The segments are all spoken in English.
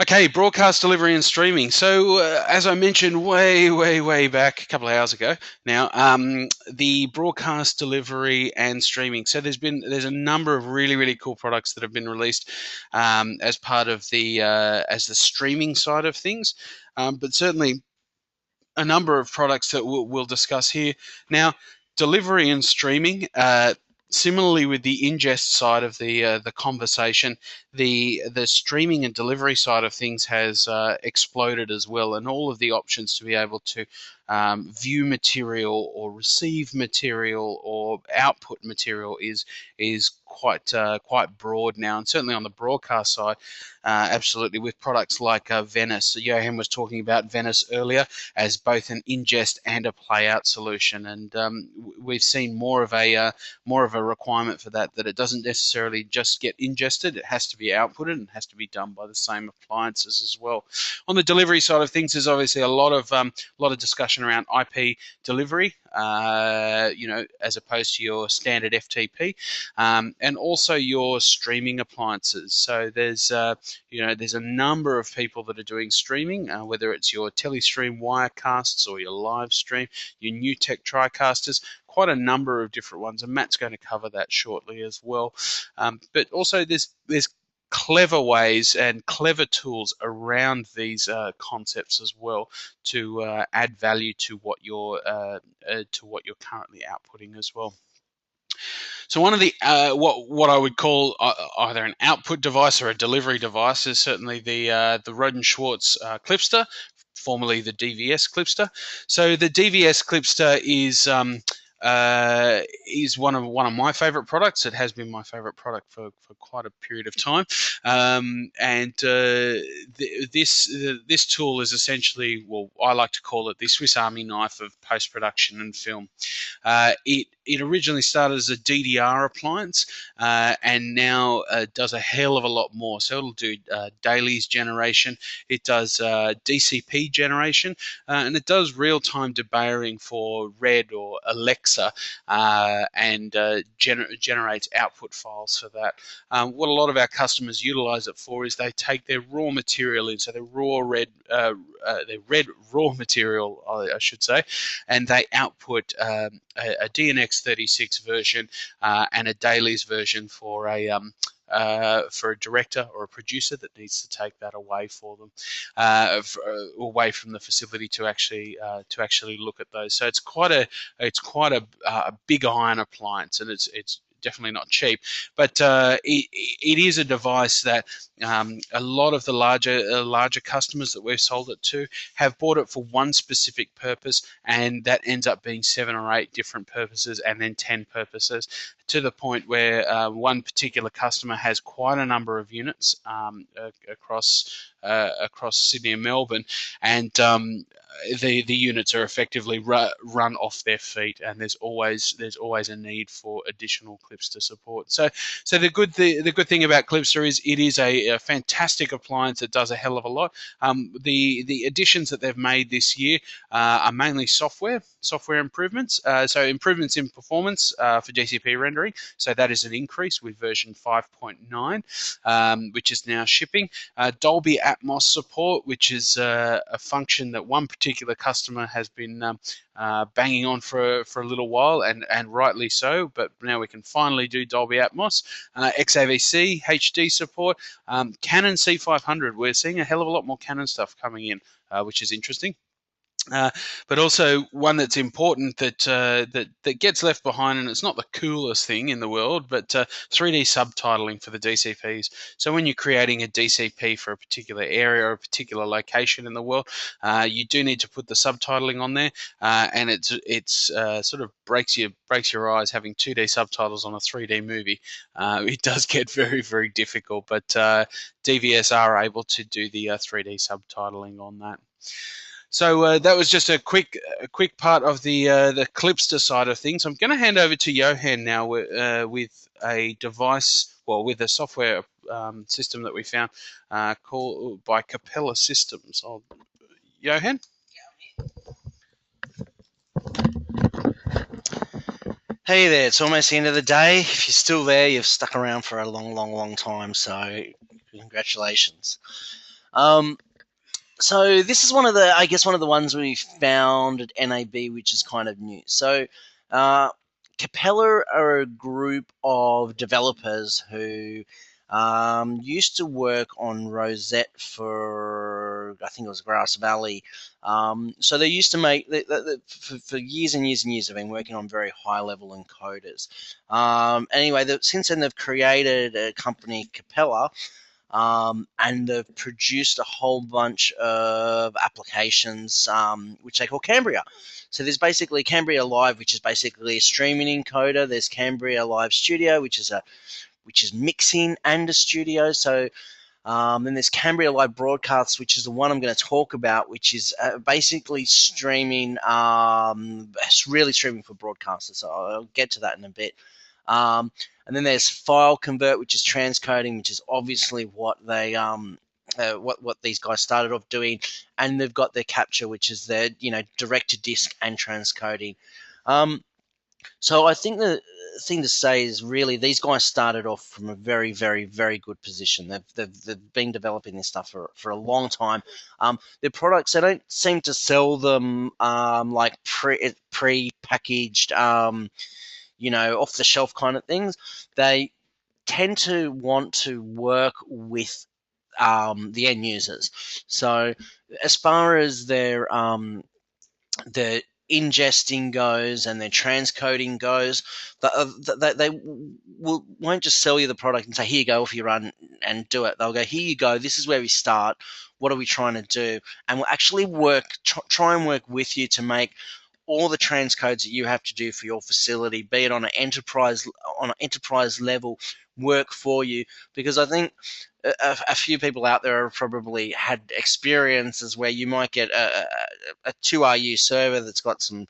Okay, broadcast delivery and streaming. So, as I mentioned way back, a couple of hours ago now, the broadcast delivery and streaming. So, there's a number of really cool products that have been released as part of the as the streaming side of things, but certainly a number of products that we'll discuss here. Now, delivery and streaming. Similarly, with the ingest side of the conversation, the streaming and delivery side of things has exploded as well, and all of the options to be able to view material or receive material or output material is quite broad now, and certainly on the broadcast side, absolutely with products like Venice. So Johan was talking about Venice earlier as both an ingest and a play-out solution, and we've seen more of a requirement for that it doesn't necessarily just get ingested; it has to be outputted and has to be done by the same appliances as well. On the delivery side of things, there's obviously a lot of discussion around IP delivery, as opposed to your standard FTP, and also your streaming appliances. So there's a number of people that are doing streaming, whether it's your Telestream Wirecasts or your Livestream, your new tech TriCasters, quite a number of different ones, and Matt's going to cover that shortly as well. But also there's clever ways and clever tools around these concepts as well to add value to what you're currently outputting as well. So one of the what I would call either an output device or a delivery device is certainly the Rhode and Schwarz Clipster, formerly the DVS Clipster. So the DVS Clipster is one of my favorite products. It has been my favorite product for quite a period of time, this tool is essentially, well, I like to call it the Swiss Army knife of post-production and film. It originally started as a DDR appliance, and now does a hell of a lot more. So it'll do dailies generation, it does DCP generation, and it does real-time debayering for Red or Alexa, and generates output files for that. What a lot of our customers utilize it for is they take their raw material in, so their red raw material, I should say, and they output a DNX36 version and a dailies version for a director or a producer that needs to take that away for them, away from the facility to actually look at those. So it's quite a big iron appliance, and it's definitely not cheap, but it is a device that a lot of the larger customers that we've sold it to have bought it for one specific purpose, and that ends up being 7 or 8 different purposes and then 10 purposes, to the point where one particular customer has quite a number of units across Sydney and Melbourne, and the units are effectively run off their feet, and there's always a need for additional Clipster support. So the good thing about Clipster is it is a fantastic appliance that does a hell of a lot. The additions that they've made this year are mainly software improvements. So improvements in performance for GCP rendering. So that is an increase with version 5.9, which is now shipping. Dolby Atmos support, which is a function that one particular customer has been banging on for a little while, and rightly so, but now we can finally do Dolby Atmos. XAVC HD support, Canon C500. We're seeing a hell of a lot more Canon stuff coming in, which is interesting. But also one that's important that gets left behind, and it's not the coolest thing in the world, but 3D subtitling for the DCPs. So when you're creating a DCP for a particular area or a particular location in the world, you do need to put the subtitling on there, and it's sort of breaks your eyes having 2D subtitles on a 3D movie. It does get very difficult, but DVS are able to do the 3D subtitling on that. So that was just a quick part of the Clipster side of things. I'm going to hand over to Johan now with a device, well, with a software system that we found called by Capella Systems. Johan? Hey there, it's almost the end of the day. If you're still there, you've stuck around for a long time, so congratulations. So this is one of the ones we found at NAB, which is kind of new. So Capella are a group of developers who used to work on Rosette for, I think it was Grass Valley. So they used to make, for years and years and years, they've been working on very high level encoders. Anyway, since then they've created a company, Capella, and they've produced a whole bunch of applications, which they call Cambria. So there's basically Cambria Live, which is basically a streaming encoder. There's Cambria Live Studio, which is mixing and a studio. So then there's Cambria Live Broadcasts, which is the one I'm going to talk about, which is basically streaming. It's really streaming for broadcasters. So I'll get to that in a bit. And then there's File Convert, which is transcoding, which is obviously what they what these guys started off doing. And they've got their Capture, which is their direct to disk and transcoding. So I think the thing to say is really these guys started off from a very, very, very good position. They've been developing this stuff for a long time. Their products, they don't seem to sell them like pre-packaged, off the shelf kind of things. They tend to want to work with the end users. So as far as their ingesting goes and their transcoding goes, they won't just sell you the product and say, here you go, off you run and do it. They'll go, here you go, this is where we start, what are we trying to do? And we'll actually try and work with you to make all the transcodes that you have to do for your facility, be it on an enterprise level, work for you. Because I think a few people out there have probably had experiences where you might get a 2RU server that's got some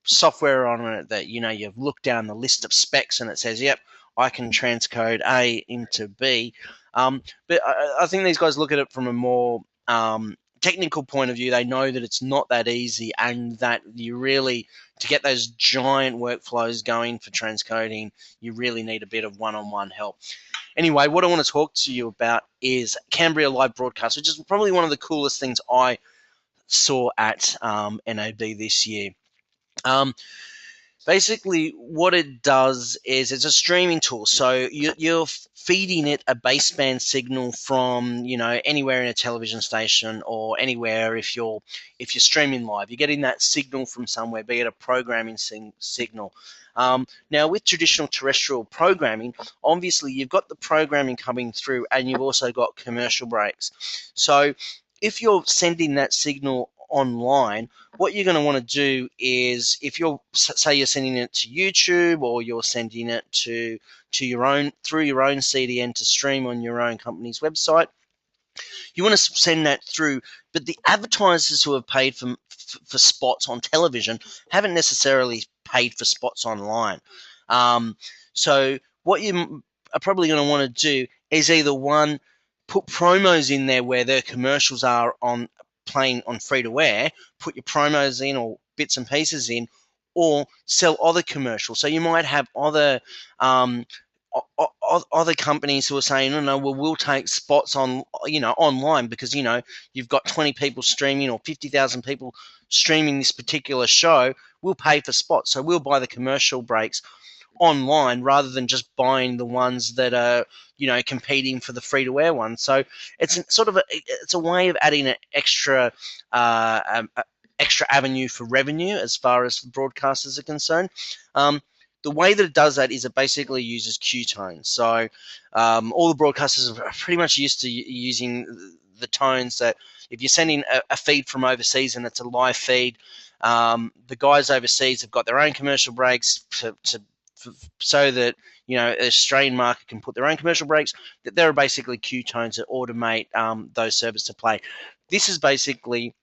software on it that you've looked down the list of specs and it says, yep, I can transcode A into B. But I think these guys look at it from a more technical point of view. They know that it's not that easy, and that you really, to get those giant workflows going for transcoding, you really need a bit of one-on-one help. Anyway, what I want to talk to you about is Cambria Live Broadcast, which is probably one of the coolest things I saw at NAB this year. Basically, what it does is it's a streaming tool. So you're feeding it a baseband signal from anywhere in a television station or anywhere. If you're streaming live, you're getting that signal from somewhere, be it a programming signal. Now, with traditional terrestrial programming, obviously you've got the programming coming through, and you've also got commercial breaks. So if you're sending that signal online, what you're going to want to do is, if you're sending it to YouTube, or you're sending it to your own through your own CDN to stream on your own company's website, you want to send that through. But the advertisers who have paid for spots on television haven't necessarily paid for spots online. So what you are probably going to want to do is either one, put promos in there where their commercials are playing on free to air, put your promos in or bits and pieces in, or sell other commercials. So you might have other companies who are saying, no, well, we'll take spots on online, because you've got 20 people streaming or 50,000 people streaming this particular show. We'll pay for spots, so we'll buy the commercial breaks online rather than just buying the ones that are competing for the free to air ones. So it's it's a way of adding an extra avenue for revenue as far as broadcasters are concerned. The way that it does that is it basically uses Q tones. So all the broadcasters are pretty much used to using the tones that, if you're sending a feed from overseas and it's a live feed, the guys overseas have got their own commercial breaks so that an Australian market can put their own commercial breaks. That there are basically Q tones that automate those servers to play. This is basically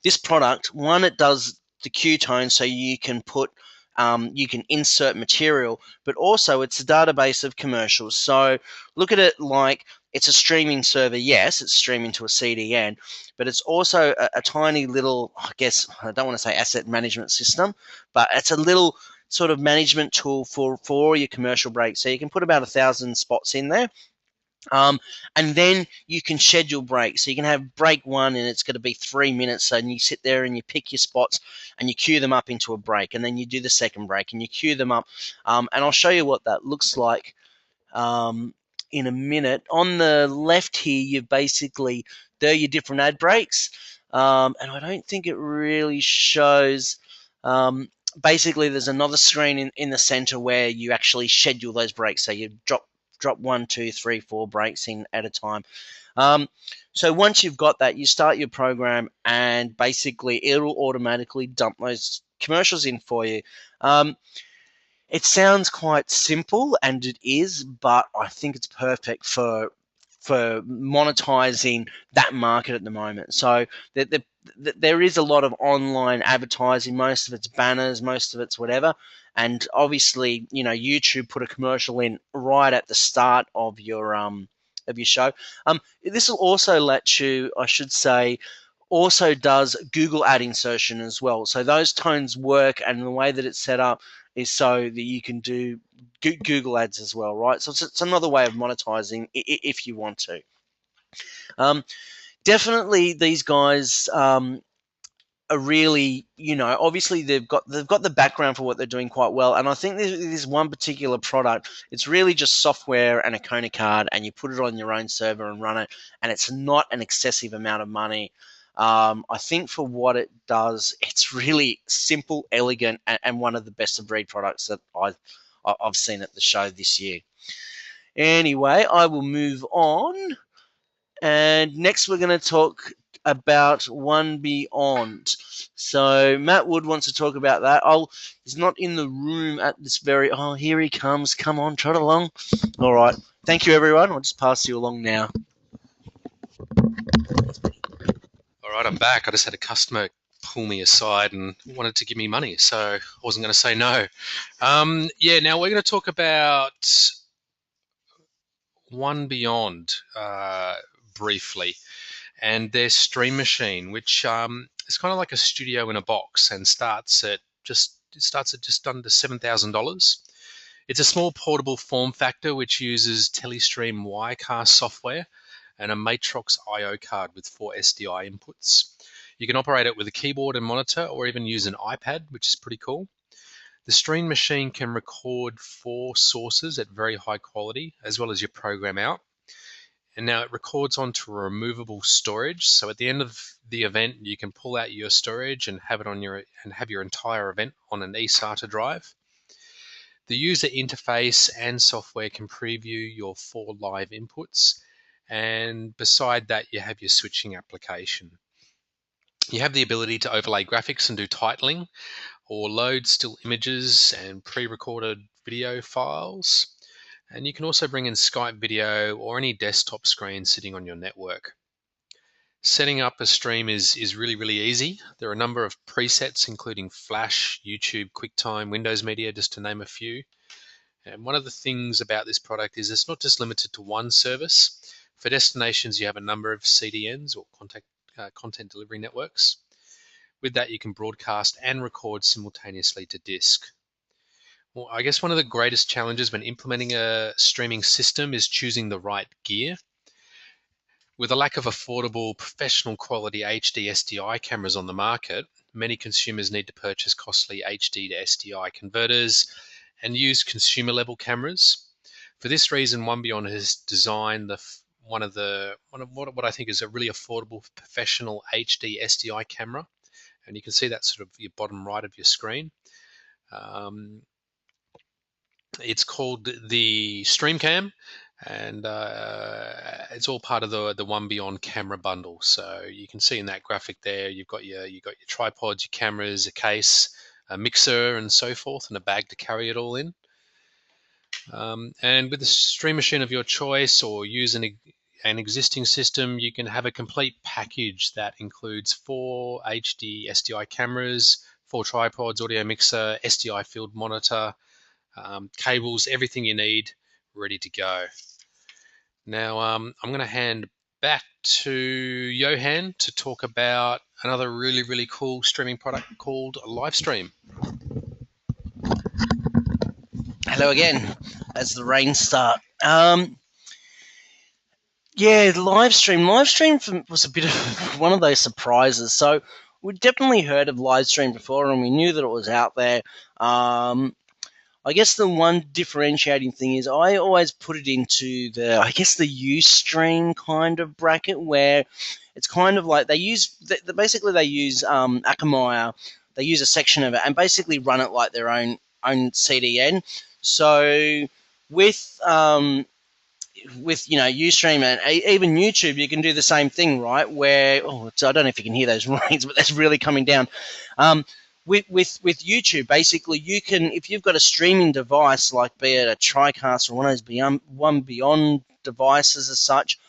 this product. One, it does the Q tone, so you can insert material, but also it's a database of commercials. So look at it like it's a streaming server. Yes, it's streaming to a CDN, but it's also a tiny little, I guess, I don't want to say asset management system, but it's a little sort of management tool for all your commercial breaks. So you can put about 1,000 spots in there. And then you can schedule breaks. So you can have break 1 and it's going to be 3 minutes. And you sit there and you pick your spots and you queue them up into a break. And then you do the second break and you queue them up. And I'll show you what that looks like in a minute. On the left here, there are your different ad breaks. And I don't think it really shows. Basically, there's another screen in the center where you actually schedule those breaks. So you drop 1, 2, 3, 4 breaks in at a time. So once you've got that, you start your program and basically it'll automatically dump those commercials in for you. It sounds quite simple, and it is, but I think it's perfect for monetizing that market at the moment. So there is a lot of online advertising. Most of it's banners, most of it's whatever. And obviously, YouTube put a commercial in right at the start of your show. This will also let you, I should say, also does Google ad insertion as well. So those tones work, and the way that it's set up is so that you can do Google ads as well, right? So it's another way of monetizing if you want to. Definitely, these guys are really, obviously they've got the background for what they're doing quite well. And I think this one particular product, it's really just software and a Kona card, and you put it on your own server and run it, and it's not an excessive amount of money. I think for what it does, it's really simple, elegant, and one of the best of breed products that I've seen at the show this year. Anyway, I will move on. And next we're going to talk about One Beyond. So Matt Wood wants to talk about that. He's not in the room at this very... Oh, here he comes. Come on, trot along. All right. Thank you, everyone. I'll just pass you along now. All right, I'm back. I just had a customer pull me aside and wanted to give me money, so I wasn't going to say no. Now we're going to talk about One Beyond briefly, and their Stream Machine, which is kind of like a studio in a box, and starts at just under $7,000. It's a small portable form factor which uses Telestream Wirecast software and a Matrox I/O card with 4 SDI inputs. You can operate it with a keyboard and monitor, or even use an iPad, which is pretty cool. The Stream Machine can record 4 sources at very high quality, as well as your program out. And now it records onto a removable storage. So at the end of the event, you can pull out your storage and have your entire event on an eSATA drive. The user interface and software can preview your 4 live inputs. And beside that, you have your switching application. You have the ability to overlay graphics and do titling, or load still images and pre-recorded video files. And you can also bring in Skype video or any desktop screen sitting on your network. Setting up a stream is really, really easy. There are a number of presets, including Flash, YouTube, QuickTime, Windows Media, just to name a few. And one of the things about this product is it's not just limited to one service. For destinations, you have a number of CDNs, or content delivery networks. With that, you can broadcast and record simultaneously to disk. Well, I guess one of the greatest challenges when implementing a streaming system is choosing the right gear. With a lack of affordable, professional quality HD SDI cameras on the market, many consumers need to purchase costly HD to SDI converters and use consumer level cameras. For this reason, One Beyond has designed what I think is a really affordable professional HD SDI camera, and you can see that sort of your bottom right of your screen. It's called the StreamCam, and it's all part of the One Beyond camera bundle. So you can see in that graphic there, you've got your tripods, your cameras, a case, a mixer, and so forth, and a bag to carry it all in. And with the Stream Machine of your choice, or use an existing system, you can have a complete package that includes 4 HD SDI cameras, 4 tripods, audio mixer, SDI field monitor, cables, everything you need ready to go. Now I'm going to hand back to Johan to talk about another really, really cool streaming product called Livestream. Hello again, as the rain starts. Yeah, Livestream was a bit of one of those surprises. So we'd definitely heard of Livestream before, and we knew that it was out there. I guess the one differentiating thing is I always put it into I guess the Ustream kind of bracket, where it's kind of like basically they use Akamai, they use a section of it and basically run it like their own CDN. So with Ustream and even YouTube, you can do the same thing, right? Where I don't know if you can hear those rains, but that's really coming down. With YouTube, basically, you can, if you've got a streaming device, like be it a TriCast or one of those Beyond devices as such,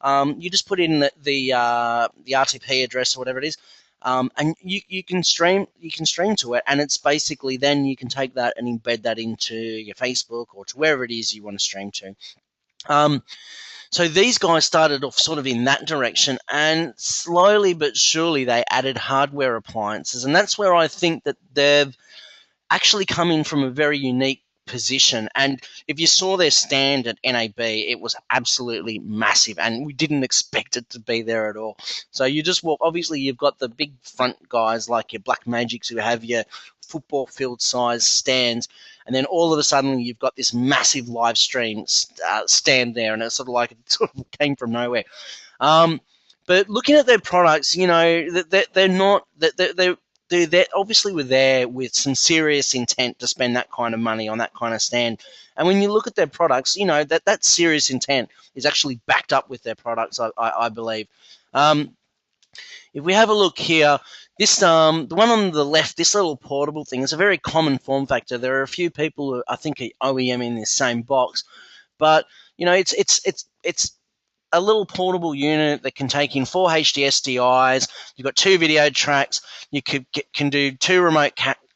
you just put in the RTP address or whatever it is, and you can stream to it, and it's basically then you can take that and embed that into your Facebook or to wherever it is you want to stream to. So these guys started off sort of in that direction, and slowly but surely they added hardware appliances, and that's where I think that they've actually come in from a very unique position. And if you saw their stand at NAB, it was absolutely massive, and we didn't expect it to be there at all. So you just walk, obviously you've got the big front guys like your Black Magics who have your football field size stands, and then all of a sudden you've got this massive live stream stand there, and it's sort of came from nowhere. But looking at their products, they obviously were there with some serious intent to spend that kind of money on that kind of stand. And when you look at their products, that serious intent is actually backed up with their products, I believe. If we have a look here, this the one on the left, this little portable thing, is a very common form factor. There are a few people who I think are OEM in this same box, but it's a little portable unit that can take in 4 HD SDIs. You've got 2 video tracks. You can do 2 remote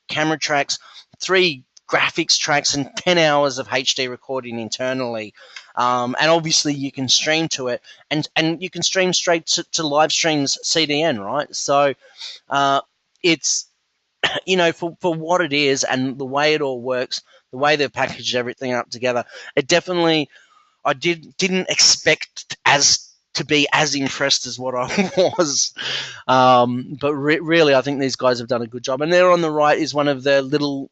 camera tracks, 3 graphics tracks, and 10 hours of HD recording internally. And obviously you can stream to it, and you can stream straight to Livestream's CDN, right? So it's, for what it is and the way it all works, the way they've packaged everything up together, it definitely, I didn't expect to be as impressed as what I was. But really, I think these guys have done a good job. And there on the right is one of the little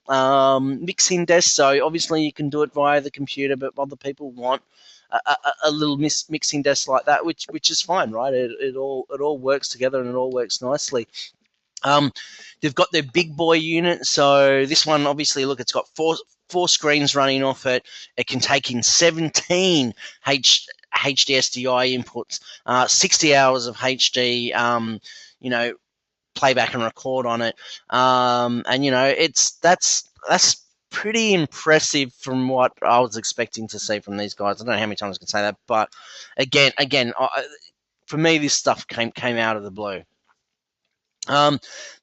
mixing desks. So obviously you can do it via the computer, but other people want a little mixing desk like that, which is fine, right? It all works together, and it all works nicely. They've got their big boy unit. So this one, obviously, look, it's got four screens running off it. It can take in 17 HD SDI inputs, 60 hours of HD, playback and record on it. That's pretty impressive from what I was expecting to see from these guys. I don't know how many times I can say that, but again, for me, this stuff came out of the blue.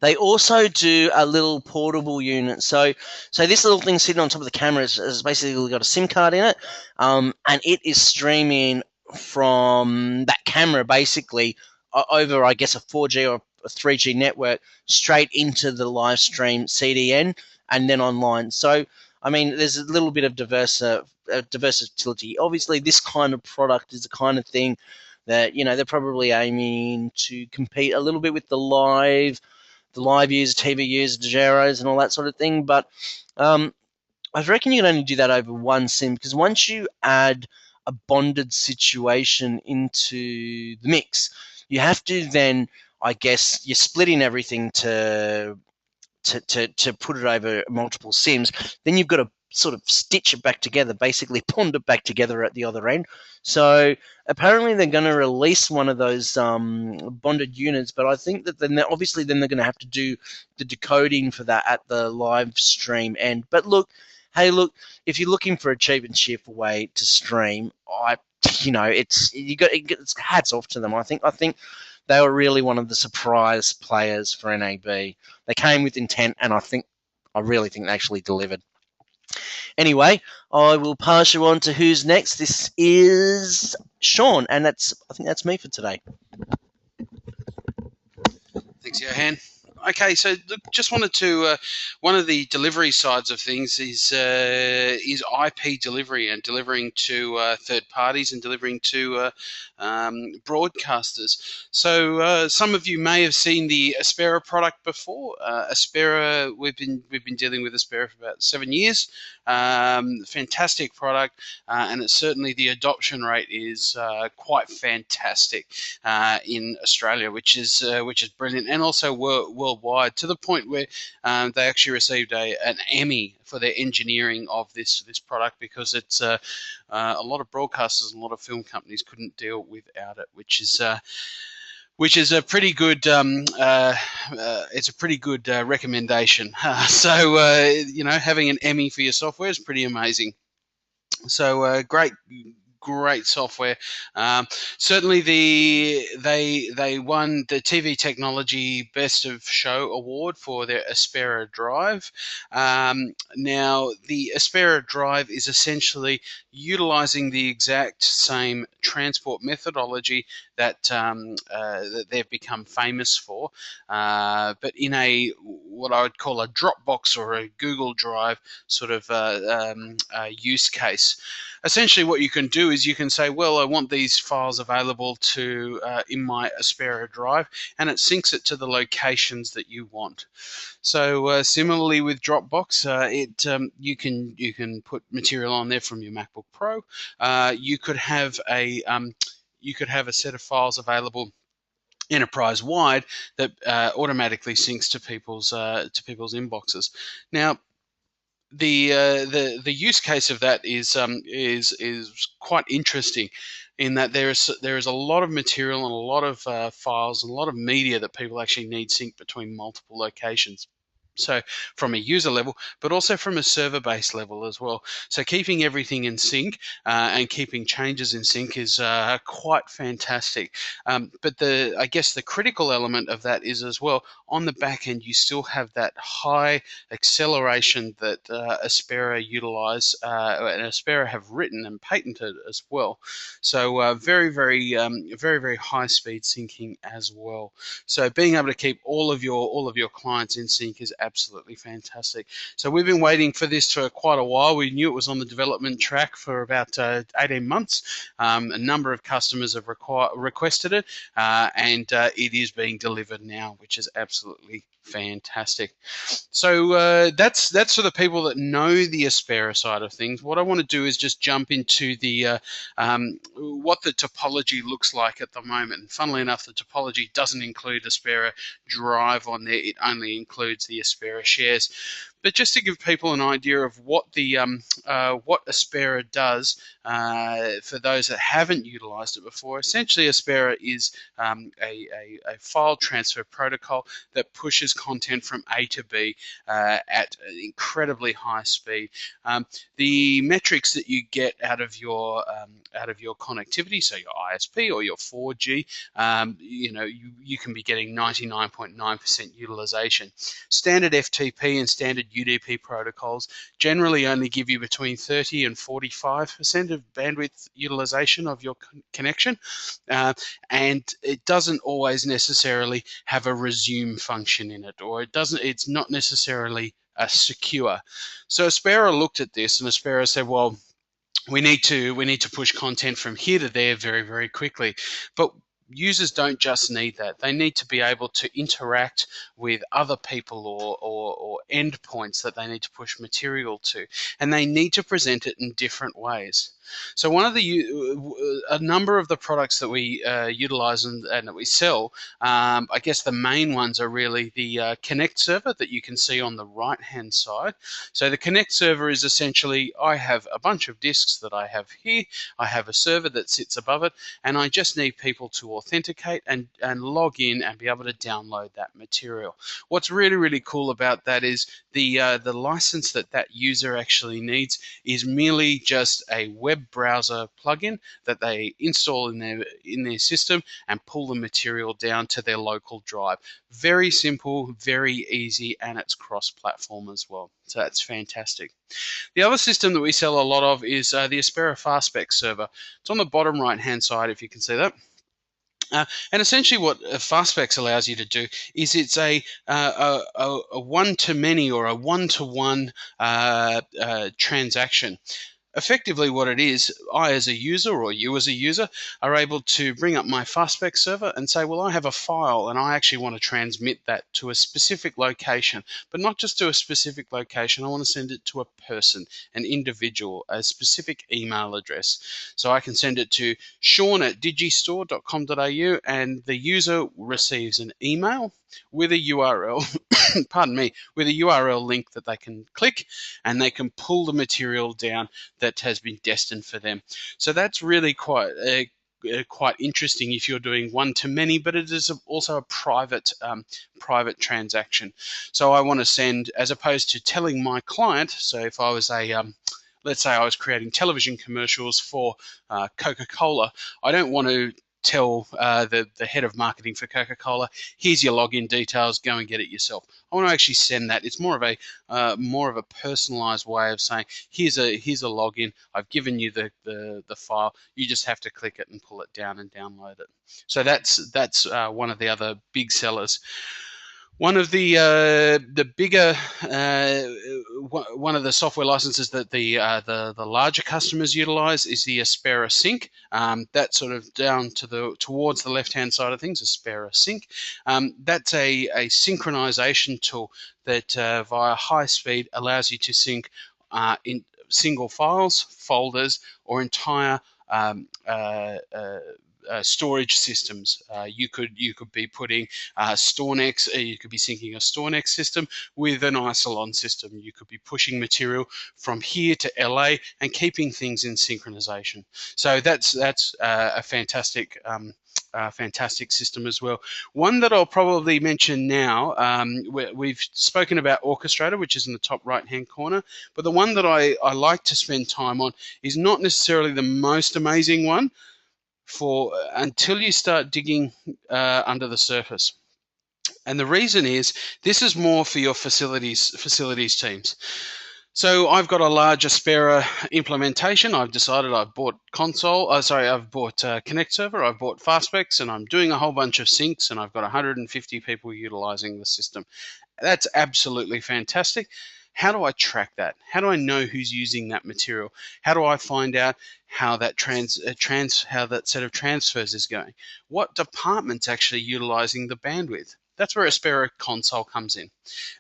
They also do a little portable unit. So this little thing sitting on top of the camera has basically got a SIM card in it, and it is streaming from that camera basically over, I guess, a 4G or a 3G network straight into the live stream CDN and then online. So, I mean, there's a little bit of versatility. Obviously, this kind of product is the kind of thing that, they're probably aiming to compete a little bit with the live users, TV users, Degeros, and all that sort of thing. But I reckon you can only do that over one SIM, because once you add a bonded situation into the mix, you have to then, I guess, you're splitting everything to put it over multiple SIMs. Then you've got to sort of stitch it back together, basically bond it back together at the other end. So apparently they're going to release one of those bonded units, but I think that then they're going to have to do the decoding for that at the live stream end. But look, if you're looking for a cheap and cheerful way to stream, it's hats off to them. I think they were really one of the surprise players for NAB. They came with intent, and I really think they actually delivered. Anyway, I will pass you on to who's next. This is Sean, and I think that's me for today. Thanks, Johan. Okay, so look, just wanted to one of the delivery sides of things is IP delivery and delivering to third parties and delivering to broadcasters. So some of you may have seen the Aspera product before. Aspera, we've been dealing with Aspera for about 7 years. Fantastic product, and it's certainly the adoption rate is quite fantastic in Australia, which is brilliant, and also worldwide, to the point where they actually received an Emmy for their engineering of this product, because it's a lot of broadcasters and a lot of film companies couldn't deal without it, which is a pretty good it's a pretty good recommendation. So having an Emmy for your software is pretty amazing. So great software. Certainly, they won the TV Technology Best of Show award for their Aspera Drive. Now, the Aspera Drive is essentially utilizing the exact same transport methodology that they've become famous for, but in what I would call a Dropbox or a Google Drive sort of use case. Essentially, what you can do is you can say, well, I want these files available to in my Aspera Drive, and it syncs it to the locations that you want. So similarly with Dropbox, you can put material on there from your MacBook Pro. You could have a set of files available enterprise-wide that automatically syncs to people's inboxes. Now, the use case of that is quite interesting, in that there is a lot of material and a lot of files and a lot of media that people actually need synced between multiple locations. So from a user level, but also from a server-based level as well. So keeping everything in sync and keeping changes in sync is quite fantastic. But I guess the critical element of that is as well, on the back end, you still have that high acceleration that Aspera utilize and Aspera have written and patented as well. So very, very high speed syncing as well. So being able to keep all of your clients in sync is absolutely fantastic. So we've been waiting for this for quite a while. We knew it was on the development track for about 18 months. A number of customers have requested it, and it is being delivered now, which is absolutely fantastic. So that's for the people that know the Aspera side of things. What I want to do is just jump into the what the topology looks like at the moment. And funnily enough, the topology doesn't include Aspera Drive on there. It only includes the Aspera shares. But just to give people an idea of what what Aspera does, for those that haven't utilized it before, essentially Aspera is a file transfer protocol that pushes content from A to B at an incredibly high speed. The metrics that you get out of your connectivity, so your ISP or your 4G, you can be getting 99.9% utilization. Standard FTP and standard UDP protocols generally only give you between 30 and 45% of bandwidth utilization of your connection, and it doesn't always necessarily have a resume function in it, or it's not necessarily secure. So Aspera looked at this, and Aspera said, well, we need to push content from here to there very, very quickly. But users don't just need that. They need to be able to interact with other people or endpoints that they need to push material to, and they need to present it in different ways. So a number of the products that we utilize and that we sell, I guess the main ones are really the Connect server that you can see on the right-hand side. So the Connect server is essentially, I have a bunch of disks that I have here, I have a server that sits above it, and I just need people to authenticate and log in and be able to download that material. What's really, really cool about that is the license that user actually needs is merely just a web browser plugin that they install in their system and pull the material down to their local drive. Very simple, very easy, and it's cross-platform as well. So that's fantastic. The other system that we sell a lot of is the Aspera Fastspec server. It's on the bottom right-hand side, if you can see that. And essentially, what FastSpecs allows you to do is it's a one-to-many or a one-to-one transaction. Effectively, what it is, I as a user or you as a user are able to bring up my FastSpec server and say, well, I have a file and I actually want to transmit that to a specific location, but not just to a specific location. I want to send it to a person, an individual, a specific email address. So I can send it to sean@digistore.com.au, and the user receives an email with a URL, pardon me, with a URL link that they can click, and they can pull the material down that has been destined for them. So that's really quite interesting if you're doing one-to-many, but it is also a private transaction. So I want to send, as opposed to telling my client. So if I was let's say I was creating television commercials for Coca-Cola, I don't want to tell the head of marketing for Coca-Cola, here's your login details, go and get it yourself. I want to actually send that. It's more of a personalized way of saying, here's a login. I've given you the file. You just have to click it and pull it down and download it. So that's one of the other big sellers. One of the bigger one of the software licenses that the larger customers utilize is the Aspera Sync. That's sort of down to towards the left hand side of things, Aspera Sync. That's a synchronization tool that via high speed allows you to sync in single files, folders, or entire storage systems. You could be putting StoreNext. You could be syncing a StoreNext system with an Isilon system. You could be pushing material from here to LA and keeping things in synchronization. So that's a fantastic. Fantastic system as well. One that I'll probably mention now, we've spoken about Orchestrator, which is in the top right-hand corner, but the one that I like to spend time on is not necessarily the most amazing one, until you start digging under the surface. And the reason is, this is more for your facilities teams. So I've got a large Aspera implementation. I've decided I've bought I've bought Connect Server, I've bought FastSpecs, and I'm doing a whole bunch of syncs, and I've got 150 people utilizing the system. That's absolutely fantastic. How do I track that? How do I know who's using that material? How do I find out how that how that set of transfers is going? What department's actually utilizing the bandwidth? That's where ESPERA Console comes in.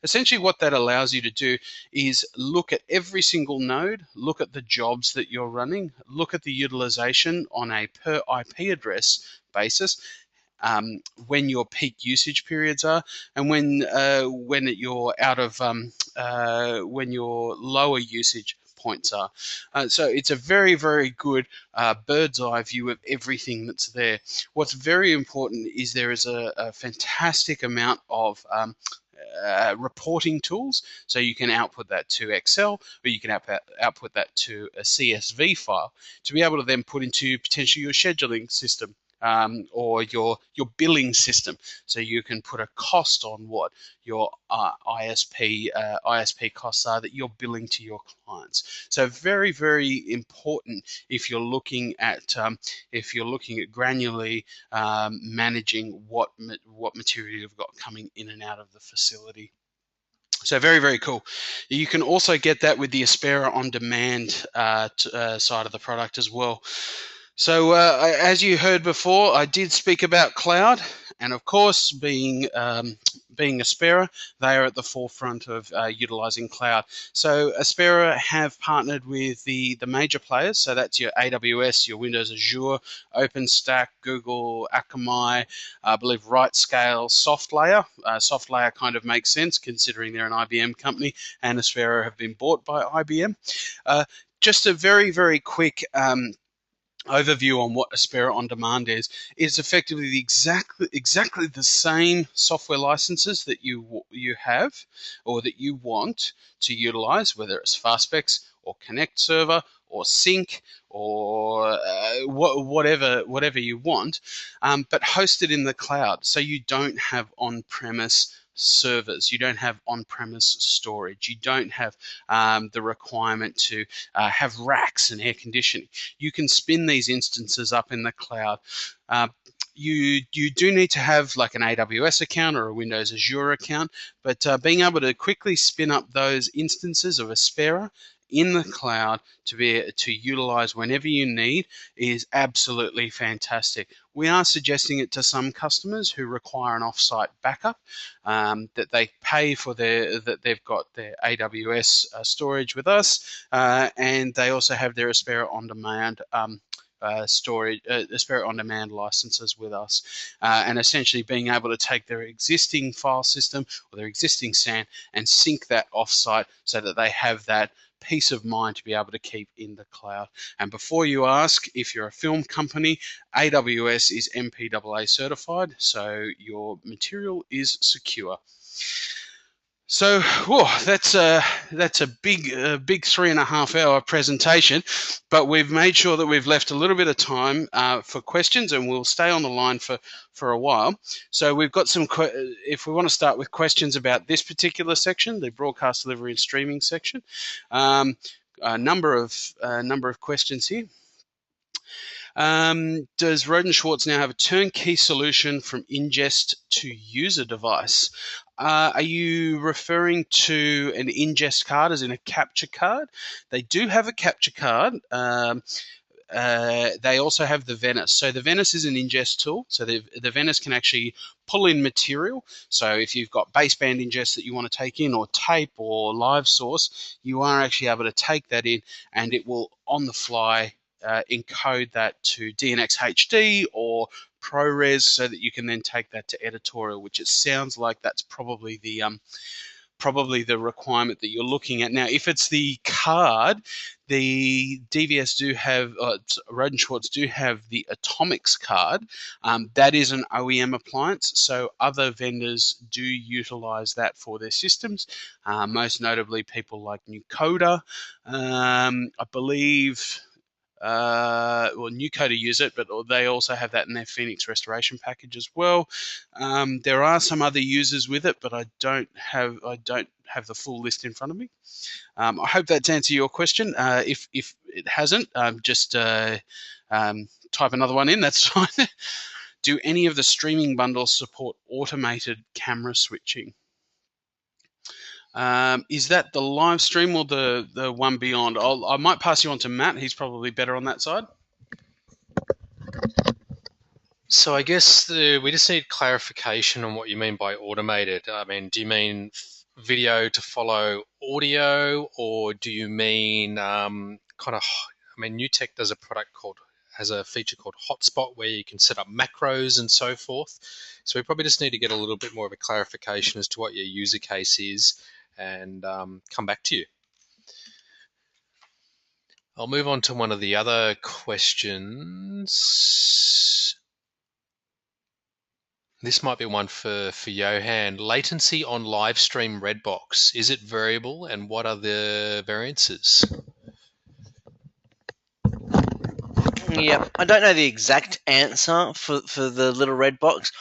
Essentially, what that allows you to do is look at every single node, look at the jobs that you're running, look at the utilization on a per IP address basis, when your peak usage periods are, and when you're out of when your lower usage points are. So it's a very, very good bird's eye view of everything that's there. What's very important is there is a fantastic amount of reporting tools, so you can output that to Excel, or you can output that to a CSV file to be able to then put into potentially your scheduling system. Or your billing system, so you can put a cost on what your ISP costs are that you're billing to your clients. So very, very important if you're looking at granularly managing what material you've got coming in and out of the facility. So very, very cool. You can also get that with the Aspera On Demand side of the product as well. So as you heard before, I did speak about cloud, and of course, being Aspera, they are at the forefront of utilizing cloud. So Aspera have partnered with the major players. So that's your AWS, your Windows Azure, OpenStack, Google, Akamai, I believe RightScale, SoftLayer. SoftLayer kind of makes sense considering they're an IBM company, and Aspera have been bought by IBM. Just a very, very quick overview on what Aspera On Demand is effectively exactly the same software licenses that you have or that you want to utilize, whether it's FastSpecs or Connect Server or Sync or whatever you want, but hosted in the cloud, so you don't have on-premise servers, you don't have on-premise storage, you don't have the requirement to have racks and air conditioning. You can spin these instances up in the cloud. you do need to have like an AWS account or a Windows Azure account, but being able to quickly spin up those instances of Aspera in the cloud to be to utilize whenever you need is absolutely fantastic. We are suggesting it to some customers who require an off-site backup, that they pay for that they've got their AWS storage with us, and they also have their Aspera On Demand storage, Aspera On Demand licenses with us, and essentially being able to take their existing file system or their existing SAN and sync that offsite so that they have that peace of mind to be able to keep in the cloud. And before you ask, if you're a film company, AWS is MPAA certified, so your material is secure. So, whoa, that's a big 3.5 hour presentation, but we've made sure that we've left a little bit of time for questions, and we'll stay on the line for a while. So we've got some, if we want to start with questions about this particular section, the broadcast delivery and streaming section, a number of questions here. Does Rhode and Schwarz now have a turnkey solution from ingest to user device? Are you referring to an ingest card as in a capture card? They do have a capture card. They also have the Venice. So the Venice is an ingest tool. So the Venice can actually pull in material. So if you've got baseband ingest that you want to take in, or tape or live source, you are actually able to take that in, and it will on the fly encode that to DNX HD or ProRes, so that you can then take that to editorial, which it sounds like that's probably the requirement that you're looking at. Now, if it's the card, the DVS do have, Rhode and Schwarz do have the Atomics card. That is an OEM appliance, so other vendors do utilize that for their systems, most notably people like Nucoda. I believe Nucoda use it, but they also have that in their Phoenix restoration package as well. There are some other users with it, but I don't have the full list in front of me. I hope that's answered your question. If it hasn't, just type another one in. That's fine. Do any of the streaming bundles support automated camera switching? Is that the live stream or the one beyond? I might pass you on to Matt. He's probably better on that side. So I guess we just need clarification on what you mean by automated. I mean, do you mean video to follow audio, or do you mean NewTek does has a feature called Hotspot where you can set up macros and so forth. So we probably just need to get a little bit more of a clarification as to what your user case is, and come back to you. I'll move on to one of the other questions. This might be one for Johan. Latency on live stream Redbox, is it variable, and what are the variances? Yeah, I don't know the exact answer for the little red box,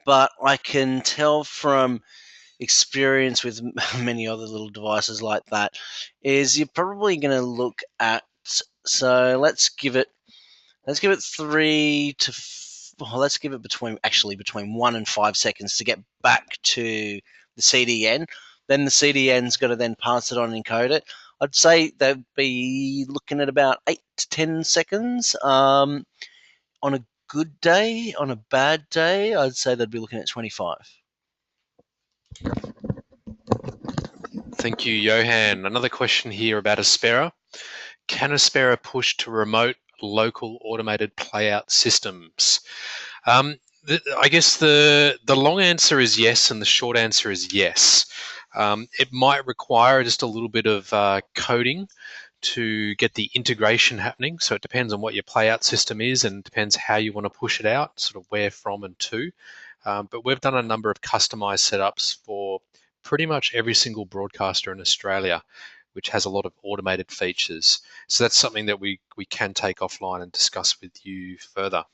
but I can tell from experience with many other little devices like that is you're probably going to look at, so let's give it let's give it between 1 and 5 seconds to get back to the CDN. Then the CDN's got to then pass it on and encode it. I'd say they'd be looking at about 8 to 10 seconds. On a good day, on a bad day, I'd say they'd be looking at 25. Thank you, Johan. Another question here about Aspera. Can Aspera push to remote local automated playout systems? I guess the long answer is yes, and the short answer is yes. It might require just a little bit of coding to get the integration happening. So it depends on what your playout system is, and depends how you want to push it out, sort of where from and to. But we've done a number of customized setups for pretty much every single broadcaster in Australia, which has a lot of automated features. So that's something that we can take offline and discuss with you further.